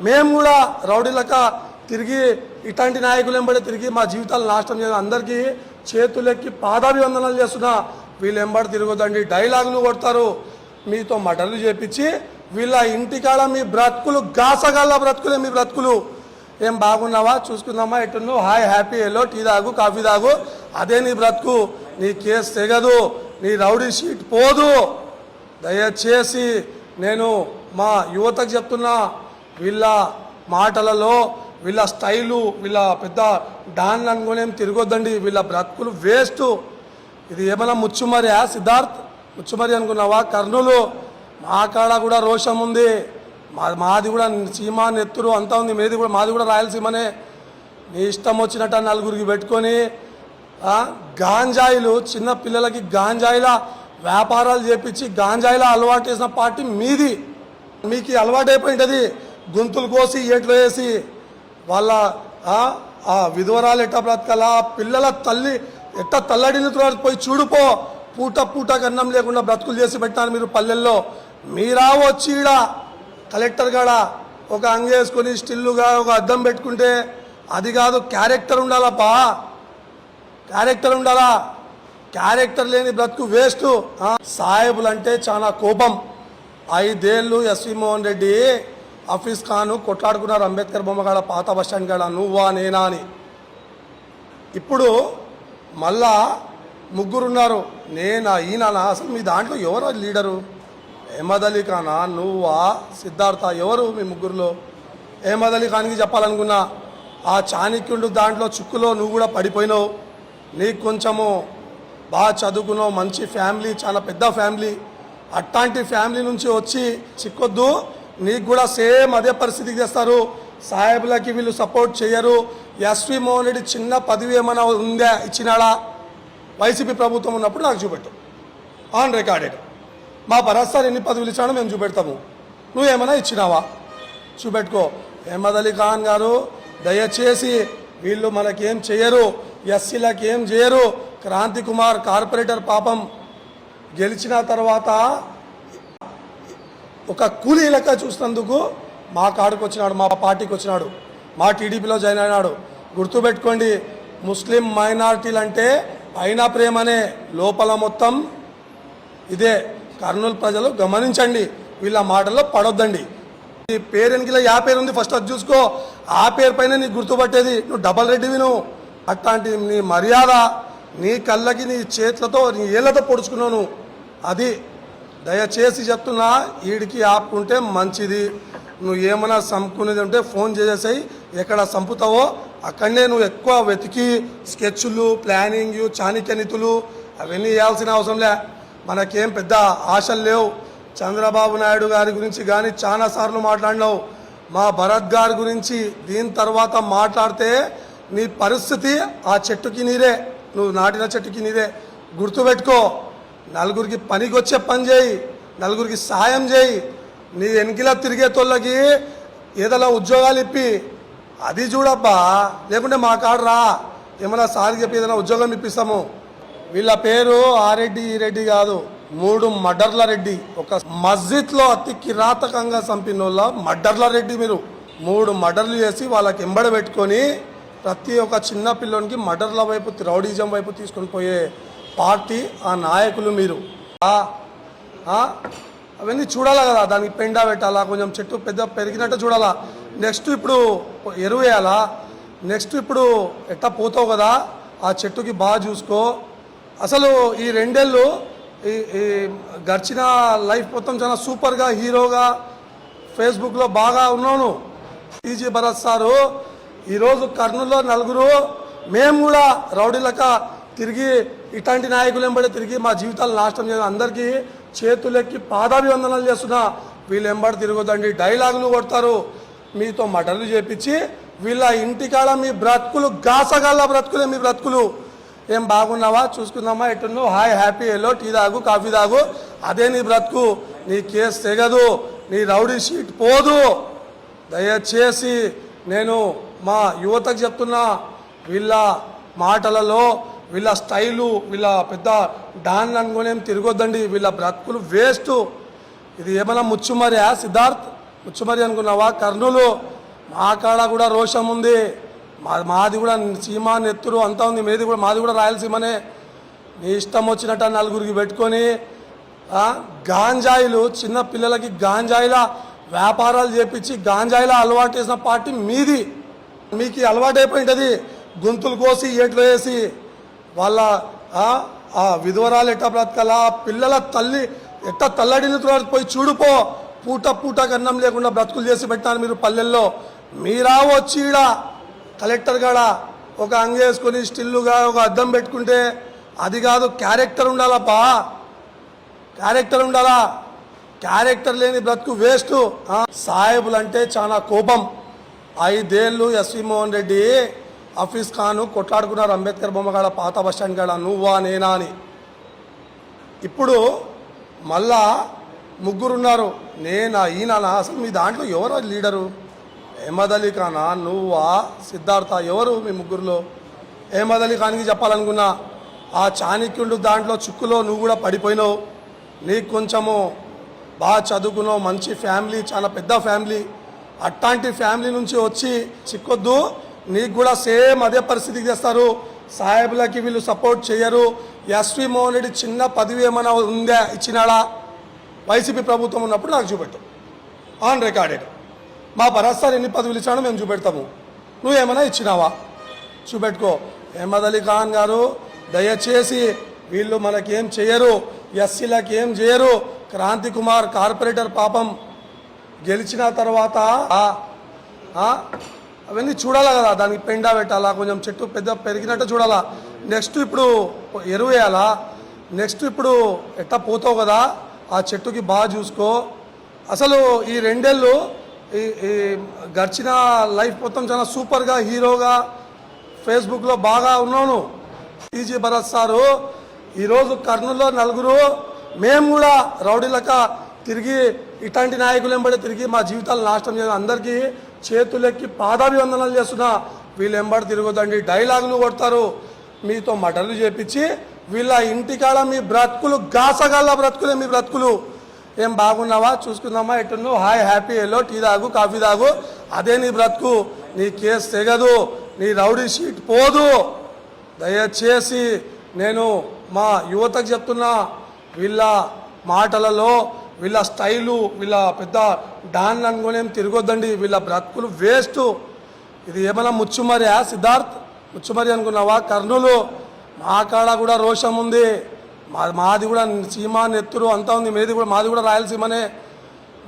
మేము కూడా రౌడీలక తిరిగి ఇట్లాంటి నాయకులు వెంబడి తిరిగి మా జీవితాలు నాశనం చేయడం అందరికీ చేతులెక్కి పాదాభివందనాలు చేస్తున్నా. వీళ్ళు వెంబడి తిరగొద్దండి, డైలాగులు కొడతారు, మీతో మటర్లు చేపించి వీళ్ళ ఇంటికాడ మీ బ్రతుకులు గాసగాళ్ళ బ్రతుకులే మీ బ్రతుకులు. ఏం బాగున్నావా, చూసుకుందామా, ఎట్టున్నావు, హాయ్ హ్యాపీ, ఎల్లో టీ తాగు, కాఫీ తాగు, అదే నీ బ్రతుకు. నీ కేసు తెగదు, నీ రౌడీ షీట్ పోదు. దయచేసి నేను మా యువతకు చెప్తున్నా, వీళ్ళ మాటలలో వీళ్ళ స్టైలు, వీళ్ళ పెద్ద డాన్ అనుకునేం తిరగొద్దండి. వీళ్ళ బ్రతుకులు వేస్ట్. ఇది ఏమైనా ముచ్చుమరియా సిద్ధార్థ్, ముచ్చుమరి అనుకున్నావా? కర్నూలు మా కాడ కూడా రోషం ఉంది, మాది కూడా సీమ నెత్తురు అంతా ఉంది, మాది కూడా రాయలసీమనే. నీ ఇష్టం వచ్చినట్టు నలుగురికి పెట్టుకొని గాంజాయిలు, చిన్న పిల్లలకి గాంజాయిల వ్యాపారాలు చేపించి గాంజాయిల అలవాటు చేసిన పార్టీ మీది. మీకు అలవాటు అయిపోయింది గొంతులు కోసి ఏట్లో వేసి వాళ్ళ విధవరాలు ఎట్టా బ్రతకాల, పిల్లల తల్లి ఎట్టా తల్లడిన తర్వాత పోయి చూడుపో. పూట అన్నం లేకుండా బ్రతుకులు చేసి పెట్టారు మీరు పల్లెల్లో. మీరా వచ్చి ఈడ కలెక్టర్ కాడ ఒక అంగేసుకొని స్టిల్లుగా ఒక అద్దం పెట్టుకుంటే అది కాదు, క్యారెక్టర్ ఉండాలప్పా, క్యారెక్టర్ ఉండాలా. క్యారెక్టర్ లేని బ్రతుకు వేస్ట్. సాహెబులు అంటే చాలా కోపం. 5 ఏళ్ళు ఎస్వి మోహన్ రెడ్డి ఆఫీస్ ఖాను కొట్లాడుకున్నారు అంబేద్కర్ బొమ్మగాడ పాత బస్టాండ్ కాడ, నువ్వా నేనా అని. ఇప్పుడు మళ్ళా ముగ్గురున్నారు, నేనా ఈయన. అసలు మీ దాంట్లో ఎవరు లీడరు? అహ్మద్ అలీ ఖానా, నువ్వా, సిద్ధార్థ, ఎవరు మీ ముగ్గురులో? అహ్మద్ అలీ ఖాన్కి చెప్పాలనుకున్నా, ఆ చాణక్యుడు దాంట్లో చుక్కులో నువ్వు కూడా పడిపోయినావు. నీకు కొంచెము బాగా చదువుకున్నావు, మంచి ఫ్యామిలీ, చాలా పెద్ద ఫ్యామిలీ. అట్లాంటి ఫ్యామిలీ నుంచి వచ్చి చిక్కొద్దు, నీకు కూడా సేమ్ అదే పరిస్థితికి చేస్తారు. సాహెబ్లకి వీళ్ళు సపోర్ట్ చేయరు. ఎస్వి మోహన్ రెడ్డి చిన్న పదవి ఏమైనా ఉందా, ఇచ్చినాడా? వైసీపీ ప్రభుత్వం ఉన్నప్పుడు నాకు చూపెట్టు, ఆన్ రికార్డెడ్. మా పరాస్తారు ఎన్ని పదవులు ఇచ్చాడో మేము చూపెడతాము, నువ్వేమైనా ఇచ్చినావా చూపెట్టుకో. అహ్మద్ అలీ ఖాన్ గారు దయచేసి వీళ్ళు మనకేం చేయరు, ఎస్సీలకు ఏం చేయరు. క్రాంతి కుమార్ కార్పొరేటర్ పాపం గెలిచిన తర్వాత ఒక కూలీ లెక్క చూసినందుకు మా కాడికి వచ్చినాడు, మా పార్టీకి వచ్చినాడు, మా టీడీపీలో జాయిన్ అయినాడు. గుర్తుపెట్టుకోండి, ముస్లిం మైనారిటీలు అంటే పైన ప్రేమనే, లోపల మొత్తం ఇదే. కర్నూలు ప్రజలు గమనించండి, వీళ్ళ మాటల్లో పడొద్దండి. నీ పేరెనికిలా యా పేరు ఉంది ఫస్ట్ అది చూసుకో, ఆ పేరు పైన నీకు గుర్తుపట్టేది. నువ్వు డబల్ రెడ్డివి. నువ్వు అట్లాంటి నీ మర్యాద నీ కళ్ళకి నీ చేతులతో నీ ఏళ్లతో పొడుచుకున్నావు నువ్వు. అది దయచేసి చెప్తున్నా, వీడికి ఆపుకుంటే మంచిది. నువ్వు ఏమైనా సంపుకునేది ఉంటే ఫోన్ చేసేసాయి, ఎక్కడ సంపుతావో అక్కడనే నువ్వు ఎక్కువ వెతికి స్కెచ్లు, ప్లానింగ్, చాణక్య నీతులు అవన్నీ వేయాల్సిన అవసరంలే. మనకేం పెద్ద ఆశలు లేవు. చంద్రబాబు నాయుడు గారి గురించి కానీ చాలాసార్లు మాట్లాడినావు, మా భరత్ గారి గురించి దీని తర్వాత మాట్లాడితే నీ పరిస్థితి ఆ చెట్టుకి నీరే, నువ్వు నాటిన చెట్టుకి నీరే. గుర్తుపెట్టుకో, నలుగురికి పనికి వచ్చే పని చేయి, నలుగురికి సాయం చేయి. నీ వెనకిలా తిరిగే తోళ్ళకి ఏదైనా ఉద్యోగాలు ఇప్పి అది చూడబ్బా, లేకుంటే మా కాడు రా, ఏమైనా సార్ చెప్పి ఏదైనా ఉద్యోగం ఇప్పిస్తాము. వీళ్ళ పేరు ఆ రెడ్డి ఈ రెడ్డి కాదు, 3 మర్డర్ల రెడ్డి. ఒక మస్జిద్లో అతి కిరాతకంగా చంపినోళ్ళ మర్డర్ల రెడ్డి మీరు. 3 మర్డర్లు చేసి వాళ్ళకి ఎంబడ పెట్టుకొని ప్రతి ఒక్క చిన్న పిల్లోనికి మర్డర్ల వైపు, రౌడీజం వైపు తీసుకొని పోయే పార్టీ ఆ నాయకులు మీరు. అవన్నీ చూడాలా కదా, దానికి పెండా పెట్టాలా, కొంచెం చెట్టు పెద్ద పెరిగినట్టు చూడాలా. నెక్స్ట్ ఇప్పుడు ఎరువు వేయాలా, నెక్స్ట్ ఇప్పుడు ఎట్టా పోతావు కదా, ఆ చెట్టుకి బాగా చూసుకో. అసలు ఈ 2 ఏళ్ళు ఈ గడిచిన లైఫ్ మొత్తం చాలా సూపర్గా హీరోగా ఫేస్బుక్లో బాగా ఉన్నాను. టీజీ భరత్ సారు ఈరోజు కర్నూలులో నలుగురు మేము కూడా రౌడీలక తిరిగి ఇట్లాంటి నాయకులు వెంబడి తిరిగి మా జీవితాలు నాశనం చేయడం అందరికీ చేతులెక్కి పాదాభివందనాలు చేస్తున్నా. వీళ్ళు వెంబడి తిరగొద్దండి, డైలాగులు కొడతారు, మీతో మటర్లు చేపించి వీళ్ళ ఇంటికాడ మీ బ్రతుకులు గాసగాళ్ళ బ్రతుకులే మీ బ్రతుకులు. ఏం బాగున్నావా, చూసుకుందామా, ఎట్టున్నావు, హాయ్ హ్యాపీ, ఎల్లో టీ తాగు, కాఫీ తాగు, అదే నీ బ్రతుకు. నీ కేసు తెగదు, నీ రౌడీ షీట్ పోదు. దయచేసి నేను మా యువతకు చెప్తున్నా, వీళ్ళ మాటలలో వీళ్ళ స్టైలు, వీళ్ళ పెద్ద డాన్ అనుకునేం తిరగొద్దండి. వీళ్ళ బ్రతుకులు వేస్ట్. ఇది ఏమైనా ముచ్చుమరియా సిద్ధార్థ్, ముచ్చుమరి అనుకున్నావా? కర్నూలు మా కాడ కూడా రోషం ఉంది, మాది కూడా సీమ నెత్తురు అంతా ఉంది, మాది కూడా రాయలసీమనే. నీ ఇష్టం వచ్చినట్టు నలుగురికి పెట్టుకొని గాంజాయిలు చిన్న పిల్లలకి గాంజాయిల వ్యాపారాలు చేపించి గాంజాయిల అలవాటు చేసిన పార్టీ మీది. మీకు అలవాటు అయిపోయింది గొంతులు కోసి ఏట్లో వేసి వాళ్ళ ఆ విధవరాలు ఎట్టా బ్రతకాలా, పిల్లల తల్లి ఎట్టా తల్లడిల్లు పోయి చూడుపో. పూట పూట అన్నం లేకుండా బ్రతుకులు చేసి పెట్టాను మీరు పల్లెల్లో. మీరా వచ్చి ఈడ కలెక్టర్ కాడ ఒక అంగేసుకొని స్టిల్లుగా ఒక అద్దం పెట్టుకుంటే అది కాదు, క్యారెక్టర్ ఉండాలప్పా, క్యారెక్టర్ ఉండాలా. క్యారెక్టర్ లేని బ్రతుకు వేస్ట్. సాహెబులు అంటే చాలా కోపం. 5 ఏళ్ళు ఎస్వి మోహన్ రెడ్డి ఆఫీస్ ఖాను కొట్లాడుకున్నారు అంబేద్కర్ బొమ్మ కాడ, పాత బస్టాండ్ కాడ, నువ్వా నేనా అని. ఇప్పుడు మళ్ళా ముగ్గురున్నారు, నేనా ఈయన. అసలు మీ దాంట్లో ఎవరు లీడరు? అహ్మద్ అలీ ఖానా, నువ్వా, సిద్ధార్థ, ఎవరు మీ ముగ్గురులో? అహ్మద్ అలీ ఖాన్కి చెప్పాలనుకున్నా, ఆ చాణక్యుడు దాంట్లో చిక్కులో నువ్వు కూడా పడిపోయినావు. నీకు కొంచెము బాగా చదువుకున్నావు, మంచి ఫ్యామిలీ, చాలా పెద్ద ఫ్యామిలీ. అట్లాంటి ఫ్యామిలీ నుంచి వచ్చి చిక్కొద్దు. నీకు కూడా సేమ్ అదే పరిస్థితికి చేస్తారు. సాహెబ్లకి వీళ్ళు సపోర్ట్ చేయరు. ఎస్వి మోహన్ రెడ్డి చిన్న పదవి ఏమైనా ఉందా, ఇచ్చినాడా? వైసీపీ ప్రభుత్వం ఉన్నప్పుడు నాకు చూపెట్టు, ఆన్ రికార్డెడ్. మా భరత్ సార్ ఎన్ని పదవులు ఇచ్చాడో మేము చూపెడతాము, నువ్వేమైనా ఇచ్చినావా చూపెట్టుకో. అహ్మద్ అలీ ఖాన్ గారు దయచేసి వీళ్ళు మనకేం చేయరు, ఎస్సీలకి ఏం చేయరు. క్రాంతి కుమార్ కార్పొరేటర్ పాపం గెలిచిన తర్వాత అవన్నీ చూడాలా కదా, దానికి పెండా పెట్టాలా, కొంచెం చెట్టు పెద్ద పెరిగినట్టు చూడాలా. నెక్స్ట్ ఇప్పుడు ఎరువు వేయాలా, నెక్స్ట్ ఇప్పుడు ఎట్టా పోతావు కదా, ఆ చెట్టుకి బాగా చూసుకో. అసలు ఈ 2 ఏళ్ళు ఈ గడిచిన లైఫ్ మొత్తం చాలా సూపర్గా హీరోగా ఫేస్బుక్లో బాగా ఉన్నాను. టీజీ భరత్ సారు ఈరోజు కర్నూలులో నలుగురు మేము కూడా రౌడీలక తిరిగి ఇట్లాంటి నాయకులు వెంబడి తిరిగి మా జీవితాలు నాశనం చేయాలి. అందరికీ చేతులెక్కి పాదాభివందనాలు చేస్తున్నా. వీళ్ళు వెంబడి తిరగొద్దండి, డైలాగులు కొడతారు, మీతో మటర్లు చేపించి వీళ్ళ ఇంటికాడ మీ బ్రతుకులు గాసగాళ్ళ బ్రతుకులే మీ బ్రతుకులు. ఏం బాగున్నావా, చూసుకుందామా, ఎట్టున్నావు, హాయ్ హ్యాపీ, ఎల్లో టీ తాగు, కాఫీ తాగు, అదే నీ బ్రతుకు. నీ కేసు తెగదు, నీ రౌడీ షీట్ పోదు. దయచేసి నేను మా యువతకు చెప్తున్నా, వీళ్ళ మాటలలో వీళ్ళ స్టైలు, వీళ్ళ పెద్ద డాన్ అనుకోనేం తిరగొద్దండి. వీళ్ళ బ్రతుకులు వేస్ట్. ఇది ఏమైనా ముచ్చుమరియా సిద్ధార్థ్? ముచ్చుమరి అనుకున్నావా? కర్నూలు మా కాడ కూడా రోషం ఉంది, మాది కూడా సీమ నెత్తురు అంతా ఉంది, మాది కూడా రాయలసీమనే.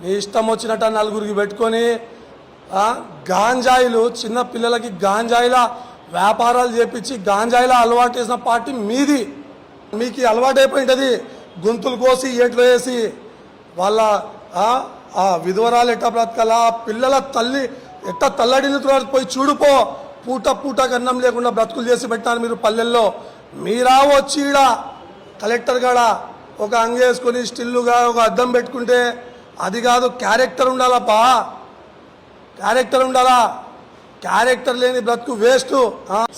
నీ ఇష్టం వచ్చినట్టు నలుగురికి పెట్టుకొని గాంజాయిలు చిన్న పిల్లలకి గాంజాయిల వ్యాపారాలు చేపించి గాంజాయిల అలవాటు చేసిన పార్టీ మీది. మీకు అలవాటు అయిపోయింది గొంతులు కోసి ఏట్లో వేసి వాళ్ళ ఆ విధవరాలు ఎట్టా బ్రతకాలా, పిల్లల తల్లి ఎట్టా తల్లడిల్లు పోయి చూడుపో. పూట పూట అన్నం లేకుండా బ్రతుకులు చేసి పెట్టాను మీరు పల్లెల్లో. మీరా వచ్చి ఈడ కలెక్టర్ కాడ ఒక అంగేసుకొని స్టిల్లుగా ఒక అద్దం పెట్టుకుంటే అది కాదు, క్యారెక్టర్ ఉండాలప్పా, క్యారెక్టర్ ఉండాలా. క్యారెక్టర్ లేని బ్రతుకు వేస్ట్.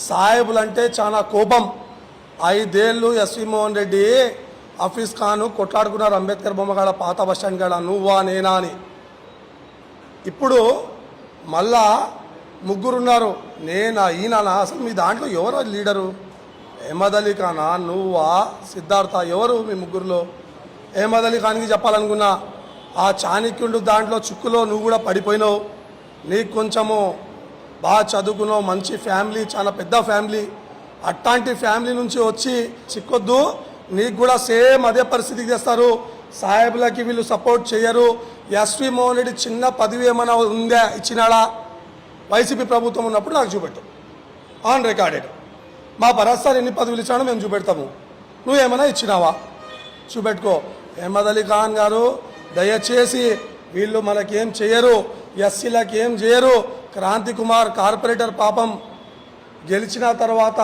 సాహెబులు అంటే చాలా కోపం. 5 ఏళ్ళు ఎస్వి మోహన్ రెడ్డి ఆఫీస్ ఖాను కొట్లాడుకున్నారు అంబేద్కర్ బొమ్మ కాడ, పాత బస్టాండ్ కాడ, నువ్వా నేనా అని. ఇప్పుడు మళ్ళా ముగ్గురున్నారు, నేనా ఈయన. అసలు మీ దాంట్లో ఎవరు లీడరు? అహ్మద్ అలీ ఖానా, నువ్వా, సిద్ధార్థ, ఎవరు మీ ముగ్గురులో? అహ్మద్ అలీ ఖాన్కి చెప్పాలనుకున్నా, ఆ చాణక్యుడు దాంట్లో చిక్కులో నువ్వు కూడా పడిపోయినావు. నీకు కొంచెము బాగా చదువుకున్నావు, మంచి ఫ్యామిలీ, చాలా పెద్ద ఫ్యామిలీ. అట్లాంటి ఫ్యామిలీ నుంచి వచ్చి చిక్కొద్దు. నీకు కూడా సేమ్ అదే పరిస్థితికి చేస్తారు. సాహెబ్లకి వీళ్ళు సపోర్ట్ చేయరు. ఎస్వి మోహన్ రెడ్డి చిన్న పదవి ఏమైనా ఉందా, ఇచ్చినాడా? వైసీపీ ప్రభుత్వం ఉన్నప్పుడు నాకు చూపెట్టు, ఆన్ రికార్డెడ్. మా భరత్ సార్ ఎన్ని పదవులు ఇచ్చాడో మేము చూపెడతాము, నువ్వేమైనా ఇచ్చినావా చూపెట్టుకో. అహ్మద్ అలీ ఖాన్ గారు దయచేసి వీళ్ళు మనకేం చేయరు, ఎస్సీలకి ఏం చేయరు. క్రాంతి కుమార్ కార్పొరేటర్ పాపం గెలిచిన తర్వాత